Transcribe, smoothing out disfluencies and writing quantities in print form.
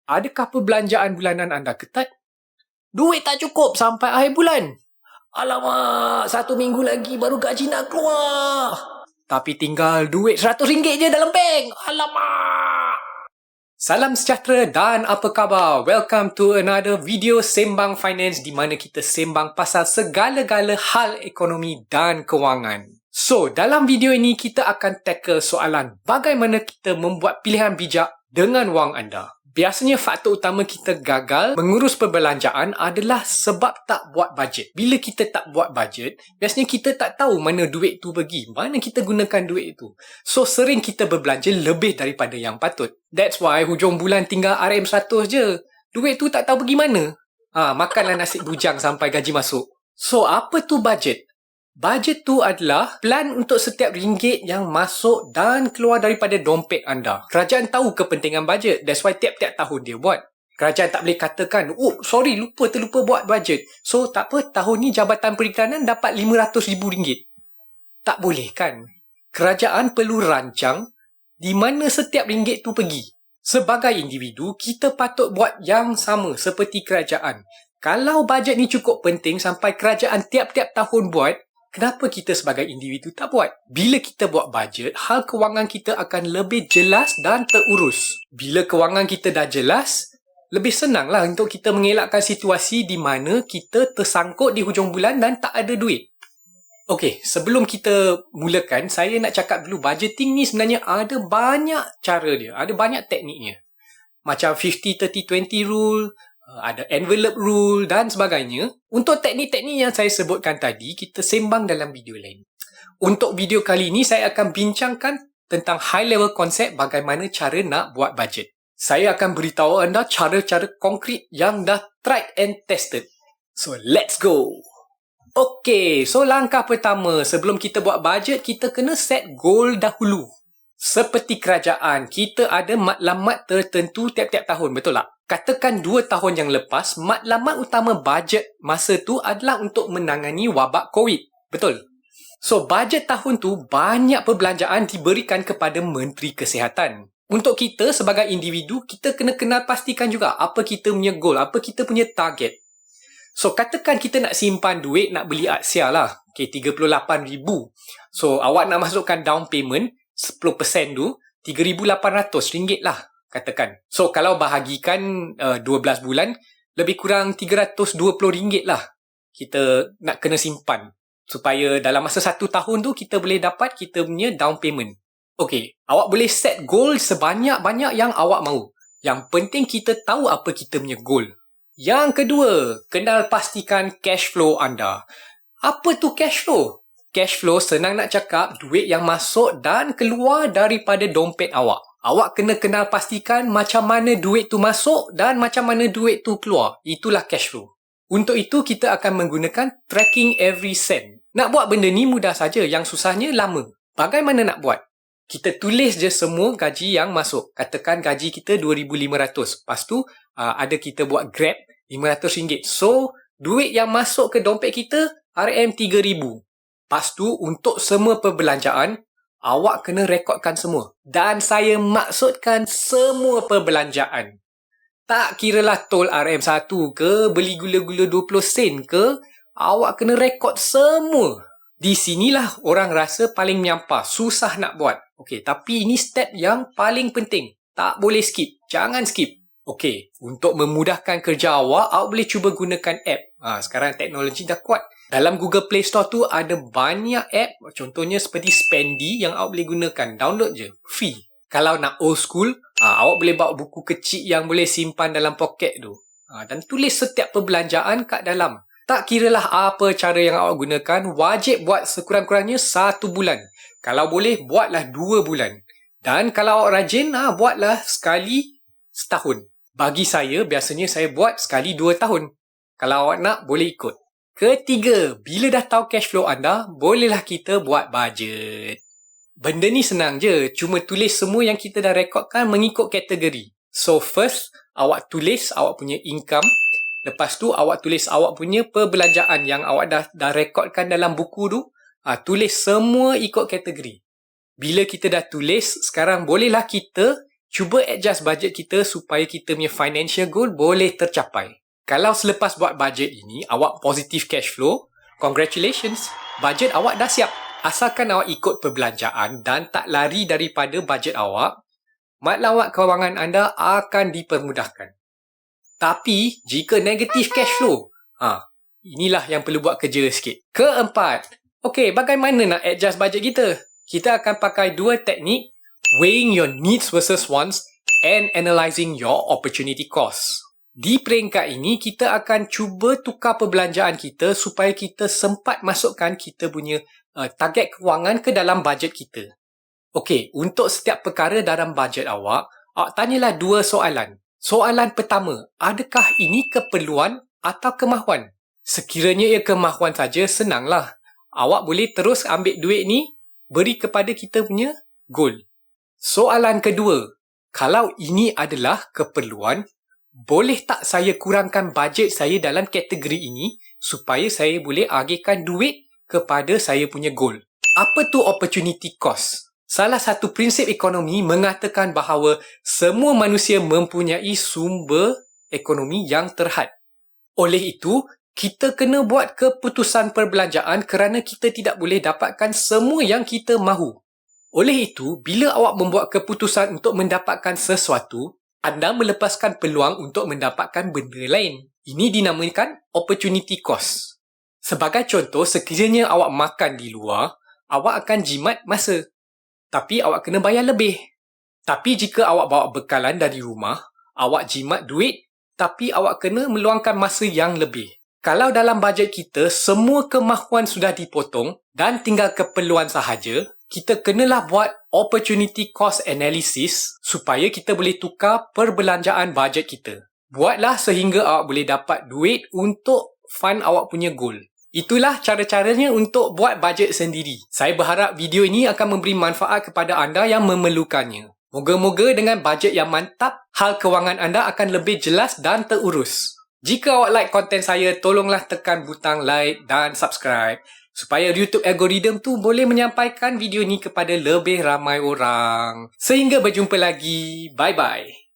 Adakah perbelanjaan bulanan anda ketat? Duit tak cukup sampai akhir bulan. Alamak, 1 minggu lagi baru gaji nak keluar. Tapi tinggal duit RM100 je dalam bank. Alamak. Salam sejahtera dan apa khabar? Welcome to another video Sembang Finance di mana kita sembang pasal segala-gala hal ekonomi dan kewangan. So, dalam video ini kita akan tackle soalan bagaimana kita membuat pilihan bijak dengan wang anda. Biasanya faktor utama kita gagal mengurus perbelanjaan adalah sebab tak buat bajet. Bila kita tak buat bajet, biasanya kita tak tahu mana duit tu pergi, mana kita gunakan duit tu. So, sering kita berbelanja lebih daripada yang patut. That's why hujung bulan tinggal RM100 je. Duit tu tak tahu pergi mana. Makanlah nasi bujang sampai gaji masuk. So, apa tu bajet? Bajet tu adalah plan untuk setiap ringgit yang masuk dan keluar daripada dompet anda. Kerajaan tahu kepentingan bajet. That's why tiap-tiap tahun dia buat. Kerajaan tak boleh katakan, terlupa buat bajet. So, tak apa, tahun ni Jabatan Perikanan dapat RM500,000. Tak boleh kan? Kerajaan perlu rancang di mana setiap ringgit tu pergi. Sebagai individu, kita patut buat yang sama seperti kerajaan. Kalau bajet ni cukup penting sampai kerajaan tiap-tiap tahun buat, kenapa kita sebagai individu tak buat? Bila kita buat bajet, hal kewangan kita akan lebih jelas dan terurus. Bila kewangan kita dah jelas, lebih senanglah untuk kita mengelakkan situasi di mana kita tersangkut di hujung bulan dan tak ada duit. Okey, sebelum kita mulakan, saya nak cakap dulu budgeting ni sebenarnya ada banyak cara dia, ada banyak tekniknya. Macam 50-30-20 rule, ada envelope rule dan sebagainya. Untuk teknik-teknik yang saya sebutkan tadi, kita sembang dalam video lain. Untuk video kali ini, saya akan bincangkan tentang high level konsep bagaimana cara nak buat bajet. Saya akan beritahu anda cara-cara konkret yang dah tried and tested. So, let's go! Okey, so langkah pertama, sebelum kita buat bajet, kita kena set goal dahulu. Seperti kerajaan, kita ada matlamat tertentu tiap-tiap tahun, betul tak? Katakan 2 tahun yang lepas, matlamat utama bajet masa tu adalah untuk menangani wabak COVID. Betul? So, bajet tahun tu banyak perbelanjaan diberikan kepada Menteri Kesihatan. Untuk kita sebagai individu, kita kena kenal pastikan juga apa kita punya goal, apa kita punya target. So, katakan kita nak simpan duit, nak beli Aksia lah. Okay, RM38,000. So, awak nak masukkan down payment 10% tu, RM3,800 lah. Katakan. So, kalau bahagikan 12 bulan, lebih kurang RM320 lah. Kita nak kena simpan. Supaya dalam masa 1 tahun tu, kita boleh dapat kita punya down payment. Okay, awak boleh set goal sebanyak-banyak yang awak mahu. Yang penting kita tahu apa kita punya goal. Yang kedua, kenal pastikan cash flow anda. Apa tu cash flow? Cash flow senang nak cakap duit yang masuk dan keluar daripada dompet awak. Awak kena kenal pastikan macam mana duit tu masuk dan macam mana duit tu keluar. Itulah cash flow. Untuk itu, kita akan menggunakan tracking every cent. Nak buat benda ni mudah saja. Yang susahnya lama. Bagaimana nak buat? Kita tulis je semua gaji yang masuk. Katakan gaji kita RM2,500. Lepas tu, ada kita buat Grab RM500. So, duit yang masuk ke dompet kita RM3,000. Lepas tu, untuk semua perbelanjaan, awak kena rekodkan semua. Dan saya maksudkan semua perbelanjaan. Tak kiralah tol RM1 ke, beli gula-gula 20 sen ke, awak kena rekod semua. Di sinilah orang rasa paling menyampah, susah nak buat. Okey, tapi ini step yang paling penting. Tak boleh skip. Jangan skip. Okey, untuk memudahkan kerja awak boleh cuba gunakan app. Sekarang teknologi dah kuat. Dalam Google Play Store tu ada banyak app. Contohnya seperti Spendy yang awak boleh gunakan. Download je. Free. Kalau nak old school, awak boleh bawa buku kecil yang boleh simpan dalam poket tu. Dan tulis setiap perbelanjaan kat dalam. Tak kiralah apa cara yang awak gunakan, wajib buat sekurang-kurangnya 1 bulan. Kalau boleh, buatlah 2 bulan. Dan kalau awak rajin, buatlah sekali setahun. Bagi saya, biasanya saya buat sekali 2 tahun. Kalau awak nak, boleh ikut. Ketiga, bila dah tahu cash flow anda, bolehlah kita buat bajet. Benda ni senang je. Cuma tulis semua yang kita dah rekodkan mengikut kategori. So, first, awak tulis awak punya income. Lepas tu, awak tulis awak punya perbelanjaan yang awak dah rekodkan dalam buku tu. Tulis semua ikut kategori. Bila kita dah tulis, sekarang bolehlah kita cuba adjust budget kita supaya kita punya financial goal boleh tercapai. Kalau selepas buat budget ini, awak positive cash flow, congratulations, budget awak dah siap. Asalkan awak ikut perbelanjaan dan tak lari daripada budget awak, matlamat kewangan anda akan dipermudahkan. Tapi, jika negative cash flow, inilah yang perlu buat kerja sikit. Keempat, bagaimana nak adjust budget kita? Kita akan pakai dua teknik, weighing your needs versus wants and analysing your opportunity cost. Di peringkat ini, kita akan cuba tukar perbelanjaan kita supaya kita sempat masukkan kita punya target kewangan ke dalam bajet kita. Untuk setiap perkara dalam bajet awak tanyalah dua soalan. Soalan pertama, adakah ini keperluan atau kemahuan? Sekiranya ia kemahuan saja, senanglah. Awak boleh terus ambil duit ni, beri kepada kita punya goal. Soalan kedua, kalau ini adalah keperluan, boleh tak saya kurangkan bajet saya dalam kategori ini supaya saya boleh agihkan duit kepada saya punya goal? Apa tu opportunity cost? Salah satu prinsip ekonomi mengatakan bahawa semua manusia mempunyai sumber ekonomi yang terhad. Oleh itu, kita kena buat keputusan perbelanjaan kerana kita tidak boleh dapatkan semua yang kita mahu. Oleh itu, bila awak membuat keputusan untuk mendapatkan sesuatu, anda melepaskan peluang untuk mendapatkan benda lain. Ini dinamakan opportunity cost. Sebagai contoh, sekiranya awak makan di luar, awak akan jimat masa. Tapi awak kena bayar lebih. Tapi jika awak bawa bekalan dari rumah, awak jimat duit, tapi awak kena meluangkan masa yang lebih. Kalau dalam bajet kita, semua kemahuan sudah dipotong dan tinggal keperluan sahaja, kita kenalah buat opportunity cost analysis supaya kita boleh tukar perbelanjaan bajet kita. Buatlah sehingga awak boleh dapat duit untuk fund awak punya goal. Itulah cara-caranya untuk buat bajet sendiri. Saya berharap video ini akan memberi manfaat kepada anda yang memerlukannya. Moga-moga dengan bajet yang mantap, hal kewangan anda akan lebih jelas dan terurus. Jika awak like konten saya, tolonglah tekan butang like dan subscribe supaya YouTube algoritma tu boleh menyampaikan video ni kepada lebih ramai orang. Sehingga berjumpa lagi. Bye-bye.